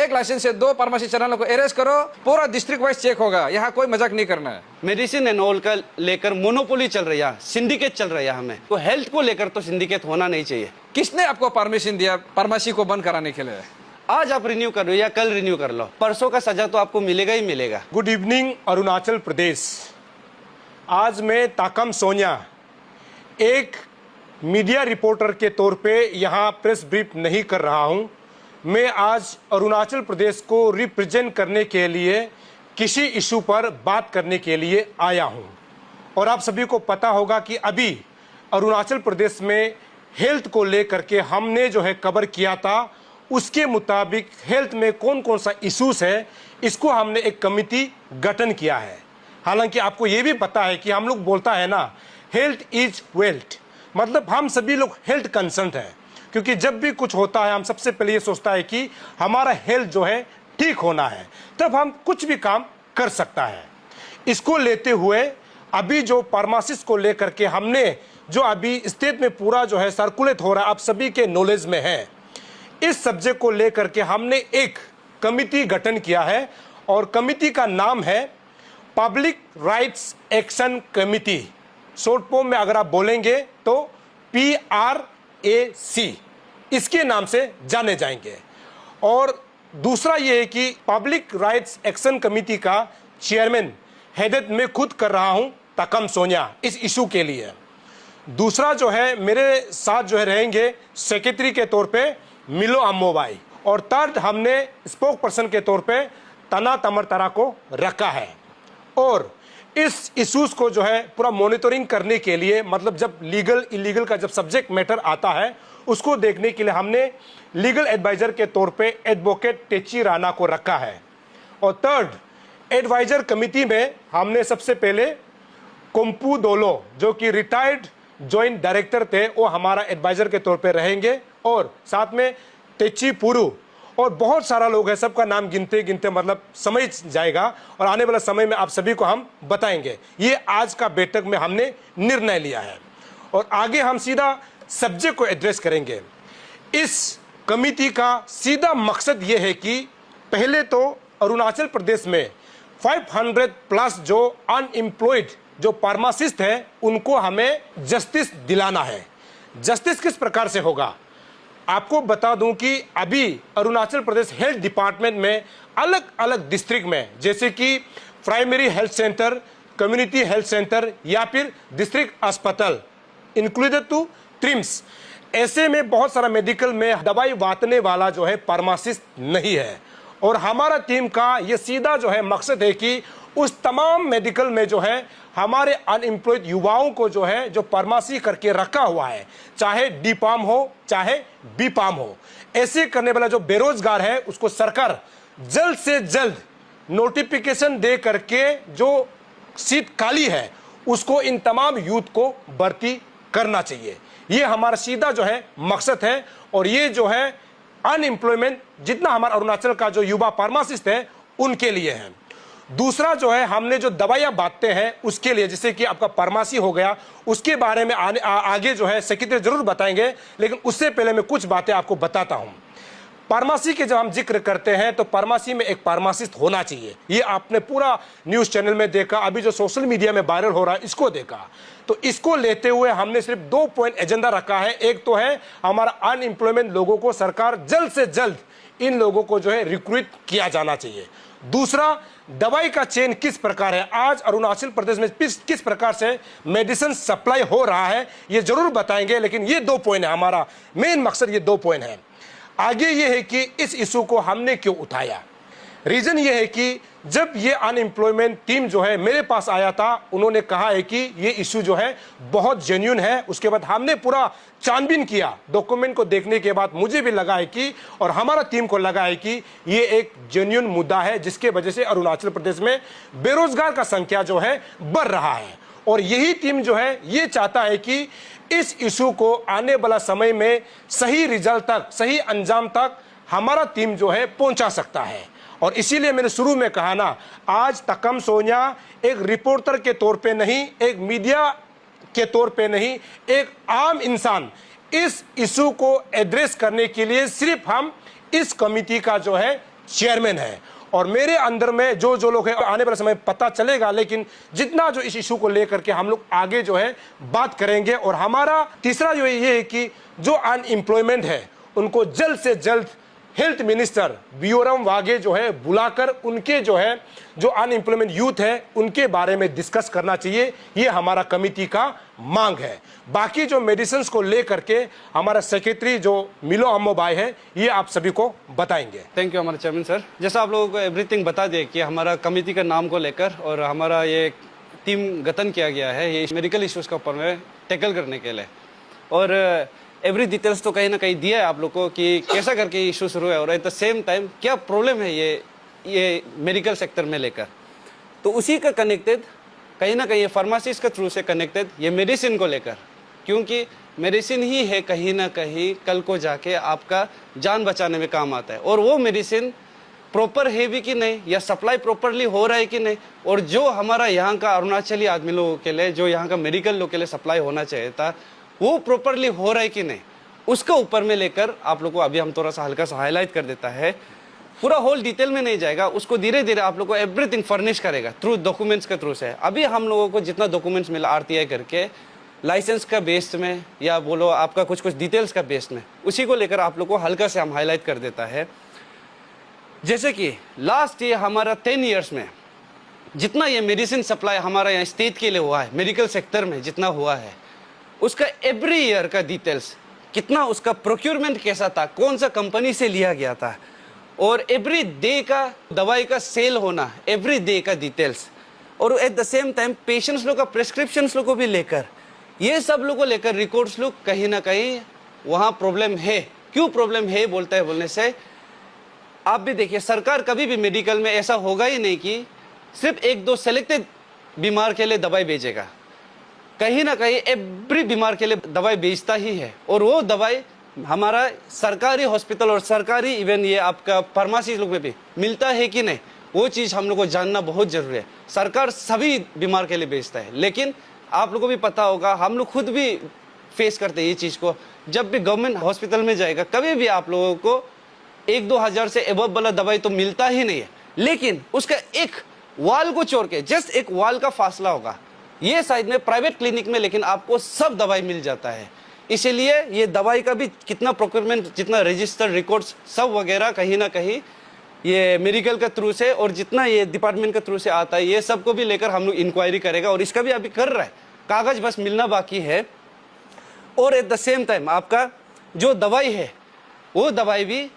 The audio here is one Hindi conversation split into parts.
एक लाइसेंस से 2 फार्मेसी चलाने को अरेस्ट करो, पूरा डिस्ट्रिक्ट वाइज चेक होगा। यहाँ कोई मजाक नहीं करना है। मेडिसिन एंड ऑल का लेकर मोनोपोली चल रही है, सिंडिकेट चल रहा है हमें, तो हेल्थ को लेकर तो सिंडिकेट होना नहीं चाहिए। किसने आपको परमिशन दिया फार्मेसी को बंद कराने के लिए? आज आप रिन्यू कर लो या कल रिन्यू कर लो, परसों का सजा तो आपको मिलेगा ही मिलेगा। Good evening Arunachal Pradesh. आज मैं ताकम सोनिया एक मीडिया रिपोर्टर के तौर पे यहाँ प्रेस ब्रीफ नहीं कर रहा हूँ। मैं आज अरुणाचल प्रदेश को रिप्रेजेंट करने के लिए किसी इशू पर बात करने के लिए आया हूँ। और आप सभी को पता होगा कि अभी अरुणाचल प्रदेश में हेल्थ को लेकर के हमने जो है कवर किया था, उसके मुताबिक हेल्थ में कौन कौन सा इश्यूज है, इसको हमने एक कमिटी गठन किया है। हालांकि आपको ये भी पता है कि हम लोग बोलता है ना, हेल्थ इज वेल्थ, मतलब हम सभी लोग हेल्थ कंसर्न है। क्योंकि जब भी कुछ होता है हम सबसे पहले ये सोचता है कि हमारा हेल्थ जो है ठीक होना है, तब हम कुछ भी काम कर सकता है। इसको लेते हुए अभी जो फार्मासिस्ट को लेकर के हमने जो अभी स्टेट में पूरा जो है सर्कुलेट हो रहा है, आप सभी के नॉलेज में है, इस सब्जेक्ट को लेकर के हमने एक कमिटी गठन किया है और कमिटी का नाम है public rights action committee. Short form में अगर आप बोलेंगे तो PRAC इसके नाम से जाने जाएंगे। और दूसरा ये है कि पब्लिक राइट्स एक्शन कमिटी का चेयरमैन हेडेड मैं खुद कर रहा हूं ताकम सोनिया इस इशू के लिए। दूसरा जो है मेरे साथ जो है रहेंगे सेक्रेटरी के तौर पे मिलो अम्मोबाई, और थर्ड हमने स्पोक पर्सन के तौर पे तना तमरतरा को रखा है। और इस इश्यूज को जो है पूरा मॉनिटरिंग करने के लिए, मतलब जब लीगल इलीगल का जब सब्जेक्ट मैटर आता है उसको देखने के लिए हमने लीगल एडवाइजर के तौर पे एडवोकेट टेची राणा को रखा है। और थर्ड एडवाइजर कमिटी में हमने सबसे पहले कोम्पू दोलो जो कि रिटायर्ड जॉइंट डायरेक्टर थे, वो हमारा एडवाइजर के तौर पे रहेंगे। और साथ में तेची पुरु और बहुत सारा लोग हैं, सबका नाम गिनते गिनते मतलब समझ जाएगा और आने वाला समय में आप सभी को हम बताएंगे। ये आज का बैठक में हमने निर्णय लिया है और आगे हम सीधा सब्जेक्ट को एड्रेस करेंगे। इस कमिटी का सीधा मकसद ये है कि पहले तो अरुणाचल प्रदेश में 500 प्लस जो अनएम्प्लॉयड जो फार्मासिस्ट हैं उनको हमें जस्टिस दिलाना है। जस्टिस किस प्रकार से होगा आपको बता दूं कि अभी अरुणाचल प्रदेश हेल्थ डिपार्टमेंट में अलग अलग डिस्ट्रिक्ट में, जैसे कि primary health centre, community health centre या फिर डिस्ट्रिक्ट अस्पताल इंक्लूडेड टू ट्रिम्स, ऐसे में बहुत सारा मेडिकल में दवाई बांटने वाला जो है फार्मासिस्ट नहीं है। और हमारा टीम का ये सीधा जो है मकसद है कि उस तमाम मेडिकल में जो है हमारे अनएम्प्लॉयड युवाओं को जो है जो फार्मेसी करके रखा हुआ है, चाहे डी फार्म हो चाहे बी फार्म हो, ऐसे करने वाला जो बेरोजगार है उसको सरकार जल्द से जल्द नोटिफिकेशन दे करके जो सीट खाली है उसको इन तमाम यूथ को भर्ती करना चाहिए। ये हमारा सीधा जो है मकसद है। और ये जो है अनएम्प्लॉयमेंट जितना हमारा अरुणाचल का जो युवा फार्मासिस्ट है उनके लिए है। दूसरा जो है हमने जो दवाइयां बांटते हैं उसके लिए, जैसे कि आपका फार्मेसी हो गया, उसके बारे में आगे जो है सेक्रेटरी जरूर बताएंगे, लेकिन उससे पहले मैं कुछ बातें आपको बताता हूं। फार्मेसी के जब हम जिक्र करते हैं तो फार्मेसी में एक फार्मासिस्ट होना चाहिए। ये आपने पूरा न्यूज चैनल में देखा, अभी जो सोशल मीडिया में वायरल हो रहा है इसको देखा। तो इसको लेते हुए हमने सिर्फ 2 पॉइंट एजेंडा रखा है। एक तो है हमारा अनएम्प्लॉयमेंट लोगों को सरकार जल्द से जल्द इन लोगों को जो है रिक्रूट किया जाना चाहिए। दूसरा, दवाई का चेन किस प्रकार है, आज अरुणाचल प्रदेश में किस प्रकार से मेडिसिन सप्लाई हो रहा है ये जरूर बताएंगे। लेकिन ये 2 पॉइंट है, हमारा मेन मकसद ये 2 पॉइंट है। आगे ये है कि इस इशू को हमने क्यों उठाया। रीजन ये है कि जब ये अनएम्प्लॉयमेंट टीम जो है मेरे पास आया था, उन्होंने कहा है कि ये इशू जो है बहुत जेन्युइन है। उसके बाद हमने पूरा छानबीन किया, डॉक्यूमेंट को देखने के बाद मुझे भी लगा है कि, और हमारा टीम को लगा है कि ये एक जेन्युइन मुद्दा है जिसके वजह से अरुणाचल प्रदेश में बेरोजगार का संख्या जो है बढ़ रहा है। और यही टीम जो है ये चाहता है कि इस इशू को आने वाला समय में सही रिजल्ट तक, सही अंजाम तक हमारा टीम जो है पहुंचा सकता है। और इसीलिए मैंने शुरू में कहा ना, आज ताकम सोनिया एक रिपोर्टर के तौर पे नहीं, एक मीडिया के तौर पे नहीं, एक आम इंसान इस इशू को एड्रेस करने के लिए सिर्फ हम इस कमिटी का जो है चेयरमैन हैं। और मेरे अंदर में जो लोग हैं आने वाले समय पता चलेगा, लेकिन जितना जो इस इशू को लेकर के हम लोग आगे जो है बात करेंगे। और हमारा तीसरा जो ये है कि जो अनएम्प्लॉयमेंट है उनको जल्द से जल्द हेल्थ मिनिस्टर बियोरम वाघे जो है बुलाकर उनके जो है जो अनएम्प्लॉयमेंट यूथ है उनके बारे में डिस्कस करना चाहिए। ये हमारा कमिटी का मांग है। बाकी जो मेडिसिन को लेकर के हमारा सेक्रेटरी जो मिलो अम्मो भाई है ये आप सभी को बताएंगे। थैंक यू हमारे चेयरमैन सर। जैसा आप लोगों को एवरीथिंग बता दिए कि हमारा कमेटी का नाम को लेकर और हमारा ये टीम गठन किया गया है ये मेडिकल इश्यूज़ का ऊपर में टैकल करने के लिए। और एवरी डिटेल्स तो कहीं ना कहीं दिया है आप लोग को कि कैसा करके इशू शुरू है और एट द सेम टाइम क्या प्रॉब्लम है ये मेडिकल सेक्टर में लेकर। तो उसी का कनेक्टेड कहीं ना कहीं ये फार्मासिस के थ्रू से कनेक्टेड ये मेडिसिन को लेकर, क्योंकि मेडिसिन ही है कहीं ना कहीं कल को जाके आपका जान बचाने में काम आता है। और वो मेडिसिन प्रॉपर है भी कि नहीं या सप्लाई प्रॉपरली हो रहा है कि नहीं, और जो हमारा यहाँ का अरुणाचली आदमी लोगों के लिए जो यहाँ का मेडिकल लोग के लिए सप्लाई होना चाहिए था वो प्रॉपरली हो रहा है कि नहीं, उसका ऊपर में लेकर आप लोग को अभी हम थोड़ा सा हल्का सा हाईलाइट कर देता है। पूरा होल डिटेल में नहीं जाएगा, उसको धीरे धीरे आप लोग को एवरीथिंग फर्निश करेगा थ्रू डॉक्यूमेंट्स के थ्रू से। अभी हम लोगों को जितना डॉक्यूमेंट्स मिला आरटीआई करके लाइसेंस का बेस में या बोलो आपका कुछ डिटेल्स का बेस में, उसी को लेकर आप लोग को हल्का से हम हाईलाइट कर देता है। जैसे कि लास्ट ईयर हमारा 10 ईयर्स में जितना ये मेडिसिन सप्लाई हमारा यहाँ स्टेट के लिए हुआ है मेडिकल सेक्टर में जितना हुआ है उसका एवरी ईयर का डिटेल्स, कितना उसका प्रोक्योरमेंट कैसा था, कौन सा कंपनी से लिया गया था, और एवरी डे का दवाई का सेल होना एवरी डे का डिटेल्स, और at the same time patients लोग का प्रिस्क्रिप्शंस लोग को भी लेकर ये सब लोग को लेकर रिकॉर्ड्स लोग कहीं ना कहीं वहाँ प्रॉब्लम है। क्यों प्रॉब्लम है बोलता है बोलने से आप भी देखिए सरकार कभी भी मेडिकल में ऐसा होगा ही नहीं कि सिर्फ एक दो सेलेक्टेड बीमार के लिए दवाई भेजेगा। कहीं ना कहीं एवरी बीमार के लिए दवाई बेचता ही है, और वो दवाई हमारा सरकारी हॉस्पिटल और सरकारी इवन ये आपका फार्मेसी लोग में भी मिलता है कि नहीं, वो चीज़ हम लोग को जानना बहुत ज़रूरी है। सरकार सभी बीमार के लिए बेचता है, लेकिन आप लोगों को भी पता होगा हम लोग खुद भी फेस करते हैं ये चीज़ को। जब भी गवर्नमेंट हॉस्पिटल में जाएगा कभी भी आप लोगों को 1-2 हज़ार से एबव वाला दवाई तो मिलता ही नहीं है, लेकिन उसका एक वाल को छोड़ के जस्ट एक वाल का फासला होगा ये साइड में प्राइवेट क्लिनिक में, लेकिन आपको सब दवाई मिल जाता है। इसीलिए ये दवाई का भी कितना प्रोक्योरमेंट जितना रजिस्टर्ड रिकॉर्ड्स सब वगैरह कहीं ना कहीं ये मेडिकल के थ्रू से और जितना ये डिपार्टमेंट के थ्रू से आता है ये सब को भी लेकर हम लोग इंक्वायरी करेगा, और इसका भी अभी कर रहा है, कागज बस मिलना बाकी है। और एट द सेम टाइम आपका जो दवाई है वो दवाई भी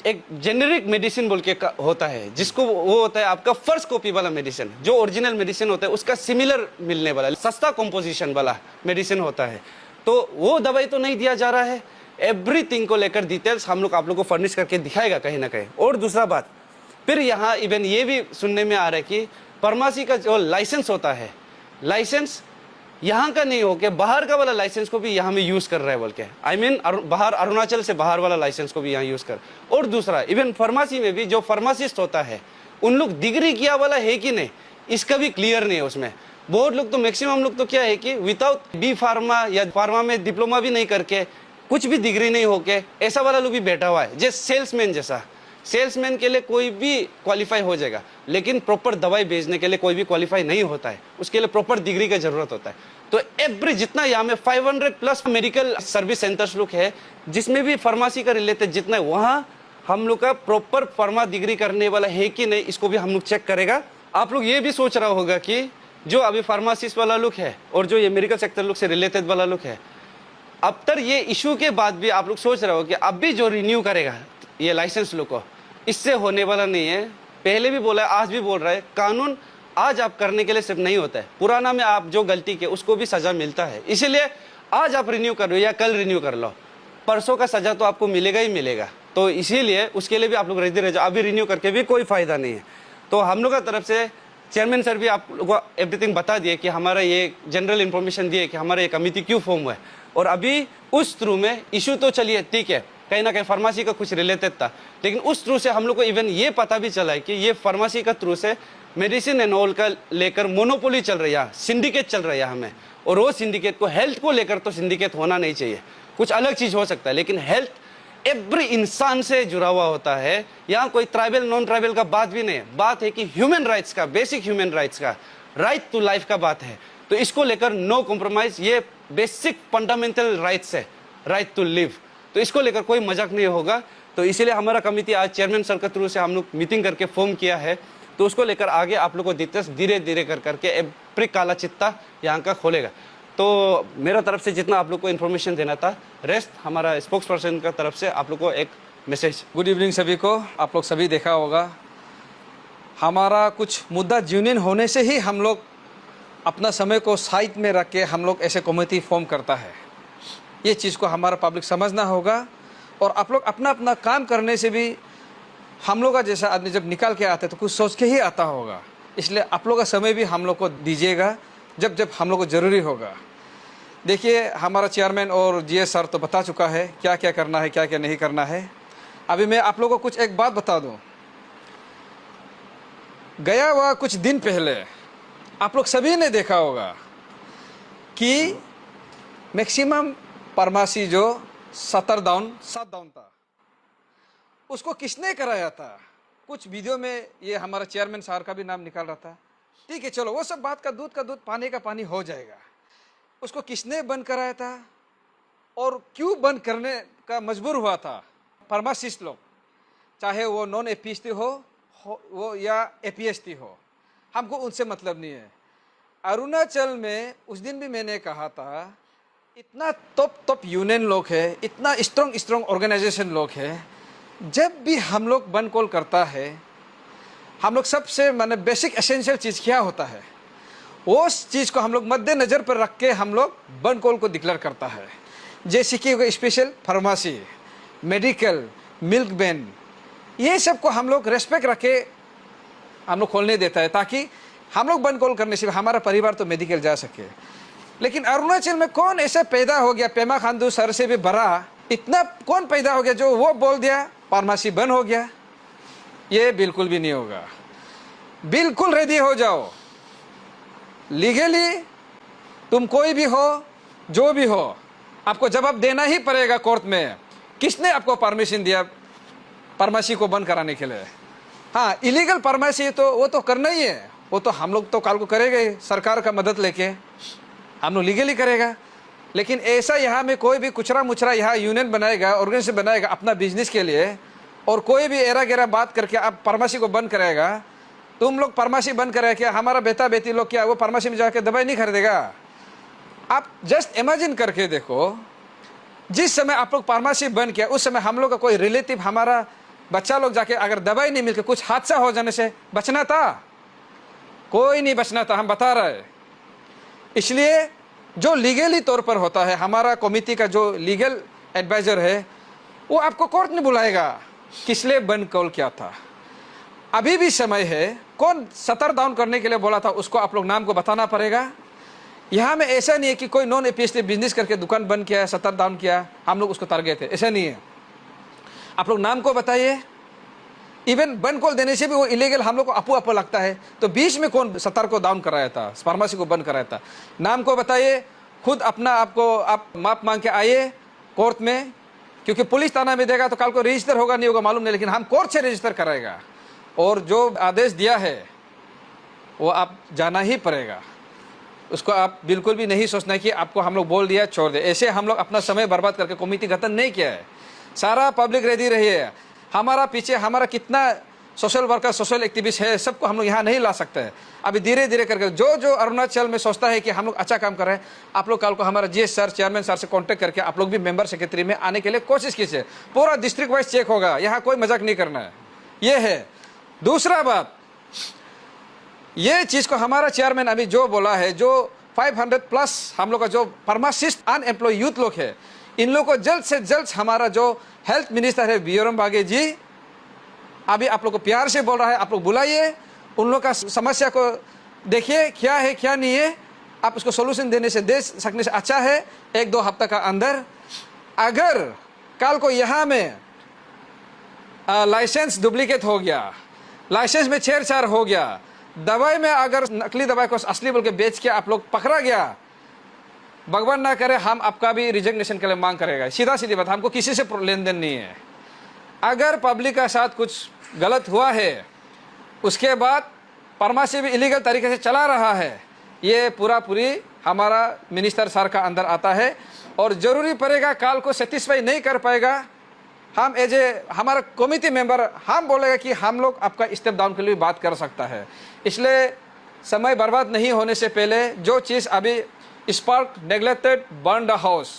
एक जेनेरिक मेडिसिन बोल के होता है, जिसको वो होता है आपका फर्स्ट कॉपी वाला मेडिसिन, जो ओरिजिनल मेडिसिन होता है उसका सिमिलर मिलने वाला सस्ता कॉम्पोजिशन वाला मेडिसिन होता है। तो वो दवाई तो नहीं दिया जा रहा है। एवरीथिंग को लेकर डिटेल्स हम लोग आप लोग को फर्निश करके दिखाएगा कहीं ना कहीं। और दूसरा बात फिर यहाँ इवन ये भी सुनने में आ रहा है कि फार्मेसी का जो लाइसेंस होता है, लाइसेंस यहाँ का नहीं हो के बाहर का वाला लाइसेंस को भी यहाँ में यूज़ कर रहा है बोल के, आई मीन बाहर अरुणाचल से बाहर वाला लाइसेंस को भी यहाँ यूज़ कर। और दूसरा इवन फार्मेसी में भी जो फार्मासिस्ट होता है उन लोग डिग्री किया वाला है कि नहीं इसका भी क्लियर नहीं है उसमें। बहुत लोग तो मैक्सिमम लोग तो क्या है कि विदाउट बी फार्मा या फार्मा में डिप्लोमा भी नहीं करके कुछ भी डिग्री नहीं होके ऐसा वाला लोग भी बैठा हुआ है। जैसे सेल्समैन जैसा, सेल्समैन के लिए कोई भी क्वालिफाई हो जाएगा, लेकिन प्रॉपर दवाई बेचने के लिए कोई भी क्वालिफाई नहीं होता है, उसके लिए प्रॉपर डिग्री का जरूरत होता है। तो एवरी जितना यहाँ में 500+ मेडिकल सर्विस सेंटर्स लोग है जिसमें भी फार्मेसी का रिलेटेड जितना है वहाँ हम लोग का प्रॉपर फार्मा डिग्री करने वाला है कि नहीं इसको भी हम लोग चेक करेगा। आप लोग ये भी सोच रहा होगा कि जो अभी फार्मासिस्ट वाला लोग है और जो ये मेडिकल सेक्टर लोग से रिलेटेड वाला लोग है, अब तक ये इशू के बाद भी आप लोग सोच रहे हो कि अब भी जो रिन्यू करेगा ये लाइसेंस लोग को, इससे होने वाला नहीं है। पहले भी बोला है आज भी बोल रहा है, कानून आज आप करने के लिए सिर्फ नहीं होता है, पुराना में आप जो गलती के उसको भी सजा मिलता है। इसीलिए आज आप रिन्यू कर लो या कल रिन्यू कर लो, परसों का सजा तो आपको मिलेगा ही मिलेगा। तो इसीलिए उसके लिए भी आप लोग रेडी रह जाओ, अभी रिन्यू करके भी कोई फायदा नहीं है। तो हम लोग का तरफ से चेयरमैन सर भी आप लोगों को एवरीथिंग बता दिए कि हमारा ये जनरल इन्फॉर्मेशन दिए कि हमारा ये कमेटी क्यों फॉर्म हुआ है। और अभी उस थ्रू में इशू तो चलिए ठीक है, कहीं ना कहीं फार्मेसी का कुछ रिलेटेड था, लेकिन उस थ्रू से हम लोग को इवन ये पता भी चला है कि ये फार्मेसी का थ्रू से मेडिसिन एंड ऑल का लेकर मोनोपोली चल रही है, सिंडिकेट चल रहा है हमें। और वो सिंडिकेट को हेल्थ को लेकर तो सिंडिकेट होना नहीं चाहिए, कुछ अलग चीज़ हो सकता है, लेकिन हेल्थ एवरी इंसान से जुड़ा हुआ होता है। यहाँ कोई ट्राइबल नॉन ट्राइबल का बात भी नहीं है, बात है कि ह्यूमन राइट्स का, बेसिक ह्यूमन राइट्स का, राइट टू लाइफ का बात है। तो इसको लेकर नो कॉम्प्रोमाइज, ये बेसिक फंडामेंटल राइट्स है, राइट टू लिव। तो इसको लेकर कोई मजाक नहीं होगा। तो इसीलिए हमारा कमिटी आज चेयरमैन सर के थ्रू से हम लोग मीटिंग करके फॉर्म किया है। तो उसको लेकर आगे आप लोग को धीरे धीरे कर करके एवरी काला चित्ता यहाँ का खोलेगा। तो मेरा तरफ से जितना आप लोग को इन्फॉर्मेशन देना था, रेस्ट हमारा स्पोक्स पर्सन का तरफ से आप लोग को एक मैसेज। गुड इवनिंग सभी को। आप लोग सभी देखा होगा, हमारा कुछ मुद्दा यूनियन होने से ही हम लोग अपना समय को साइड में रख के हम लोग ऐसे कमेटी फॉर्म करता है। ये चीज़ को हमारा पब्लिक समझना होगा। और आप लोग अपना अपना काम करने से भी हम लोग का जैसा आदमी जब निकाल के आते तो कुछ सोच के ही आता होगा। इसलिए आप लोग का समय भी हम लोग को दीजिएगा जब जब हम लोग को ज़रूरी होगा। देखिए, हमारा चेयरमैन और जीएस सर तो बता चुका है क्या क्या करना है, क्या क्या नहीं करना है। अभी मैं आप लोगों को कुछ एक बात बता दूं। गया हुआ कुछ दिन पहले आप लोग सभी ने देखा होगा कि मैक्सिमम फार्मेसी जो 7 डाउन था, उसको किसने कराया था? कुछ वीडियो में ये हमारा चेयरमैन साहब का भी नाम निकाल रहा था। ठीक है, चलो वो सब बात का दूध पानी का पानी हो जाएगा। उसको किसने बंद कराया था और क्यों बंद करने का मजबूर हुआ था? फार्मासिस्ट लोग, चाहे वो नॉन एपीएसटी हो वो या एपीएसटी हो, हमको उनसे मतलब नहीं है। अरुणाचल में उस दिन भी मैंने कहा था, इतना टॉप यूनियन लोग है, इतना स्ट्रॉन्ग ऑर्गेनाइजेशन लोग है। जब भी हम लोग बंद कॉल करता है, हम लोग सबसे माने बेसिक एसेंशियल चीज़ क्या होता है, उस चीज़ को हम लोग मद्देनज़र पर रख के हम लोग बंद कॉल को डिक्लेयर करता है। जैसे कि special pharmacy, medical, milk van, ये सब को हम लोग रेस्पेक्ट रख के हम लोग खोलने देता है, ताकि हम लोग बंद कॉल करने से हमारा परिवार तो मेडिकल जा सके। लेकिन अरुणाचल में कौन ऐसे पैदा हो गया, पेमा खांडू सर से भी बड़ा इतना कौन पैदा हो गया जो वो बोल दिया फार्मेसी बंद हो गया? ये बिल्कुल भी नहीं होगा। बिल्कुल रेडी हो जाओ, लीगली तुम कोई भी हो, जो भी हो, आपको जवाब देना ही पड़ेगा कोर्ट में। किसने आपको परमिशन दिया फार्मेसी को बंद कराने के लिए? हाँ, इलीगल फार्मेसी तो वो तो करना ही है, वो तो हम लोग तो कल को करेंगे ही, सरकार का मदद लेके हम लोग लीगली करेगा। लेकिन ऐसा यहाँ में कोई भी कुचरा मुचरा यहाँ यूनियन बनाएगा, ऑर्गेनाइजेशन बनाएगा अपना बिजनेस के लिए, और कोई भी एरा गेरा बात करके आप फार्मेसी को बंद कराएगा, तुम लोग फार्मेसी बंद कराए क्या? हमारा बेटा बेटी लोग क्या वो फार्मेसी में जाके दवाई नहीं खरीदेगा? आप जस्ट इमेजिन करके देखो, जिस समय आप लोग फार्मेसी बंद किया उस समय हम लोग का कोई रिलेटिव, हमारा बच्चा लोग जाके अगर दवाई नहीं मिलकर कुछ हादसा हो जाने से बचना था? कोई नहीं बचना था, हम बता रहे। इसलिए जो लीगली तौर पर होता है, हमारा कमेटी का जो लीगल एडवाइजर है वो आपको कोर्ट में बुलाएगा किस लिए बंद कॉल किया था। अभी भी समय है, कौन 7 डाउन करने के लिए बोला था उसको आप लोग नाम को बताना पड़ेगा। यहाँ में ऐसा नहीं है कि कोई नॉन एपीएसटी बिजनेस करके दुकान बंद किया, 7 डाउन किया, हम लोग उसको टारगेट है, ऐसा नहीं है। आप लोग नाम को बताइए। इवन बंद कॉल देने से भी वो इलीगल हम लोग को अपू लगता है, तो बीच में कौन 7 को डाउन कराया था, फार्मेसी को बंद कराया था? नाम को बताइए, खुद अपना आपको आप माप मांग के आइए कोर्ट में, क्योंकि पुलिस थाना में देगा तो कल को रजिस्टर होगा नहीं होगा मालूम नहीं, लेकिन हम कोर्ट से रजिस्टर कराएगा। और जो आदेश दिया है वो आप जाना ही पड़ेगा, उसको आप बिल्कुल भी नहीं सोचना कि आपको हम लोग बोल दिया छोड़ दे। ऐसे हम लोग अपना समय बर्बाद करके कमेटी गठन नहीं किया है। सारा पब्लिक रेडी रही है, हमारा पीछे हमारा कितना सोशल वर्कर, सोशल एक्टिविस्ट है, सबको हम लोग यहाँ नहीं ला सकते हैं। अभी धीरे धीरे करके जो अरुणाचल में सोचता है कि हम लोग अच्छा काम कर रहे हैं, आप लोग कल को हमारा जीएस सर, चेयरमैन सर से कांटेक्ट करके आप लोग भी मेंबर सेक्रेटरी में आने के लिए कोशिश कीजिए। पूरा डिस्ट्रिक्ट वाइज चेक होगा, यहाँ कोई मजाक नहीं करना है। ये है। दूसरा बात, ये चीज़ को हमारा चेयरमैन अभी जो बोला है, जो 500+ हम लोग का जो फार्मासिस्ट अनएम्प्लॉय यूथ लोग है, इन लोग को जल्द से जल्द हमारा जो हेल्थ मिनिस्टर है वीरेन बागे जी, अभी आप लोग को प्यार से बोल रहा है, आप लोग बुलाइए, उन लोग का समस्या को देखिए क्या है क्या नहीं है, आप उसको सोल्यूशन दे सकने से अच्छा है 1-2 हफ्ता का अंदर। अगर कल को यहाँ में लाइसेंस डुप्लीकेट हो गया, लाइसेंस में छेड़छाड़ हो गया, दवाई में अगर नकली दवाई को असली बोल के बेच के आप लोग पकड़ा गया, भगवान ना करे हम आपका भी रिजिग्नेशन के लिए मांग करेगा। सीधा सीधी बात, हमको किसी से लेन देन नहीं है। अगर पब्लिक का साथ कुछ गलत हुआ है, उसके बाद फार्मेसी भी इलीगल तरीके से चला रहा है, ये पूरी हमारा मिनिस्टर सर का अंदर आता है। और ज़रूरी पड़ेगा काल को सेटिस्फाई नहीं कर पाएगा, हम एज ए हमारा कमिटी मेंबर हम बोलेगा कि हम लोग आपका स्टेप डाउन के लिए बात कर सकता है। इसलिए समय बर्बाद नहीं होने से पहले जो चीज़ अभी spark neglected burn the house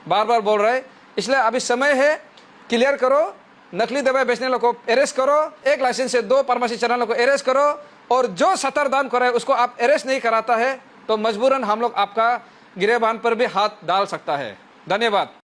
बार बार बोल रहे, इसलिए अभी समय है, क्लियर करो, नकली दवाई बेचने वालों को अरेस्ट करो, 1 लाइसेंस से 2 फार्मेसी चलाने को अरेस्ट करो, और जो सतरदान करे उसको आप अरेस्ट नहीं कराता है तो मजबूरन हम लोग आपका गिरेबान पर भी हाथ डाल सकता है। धन्यवाद।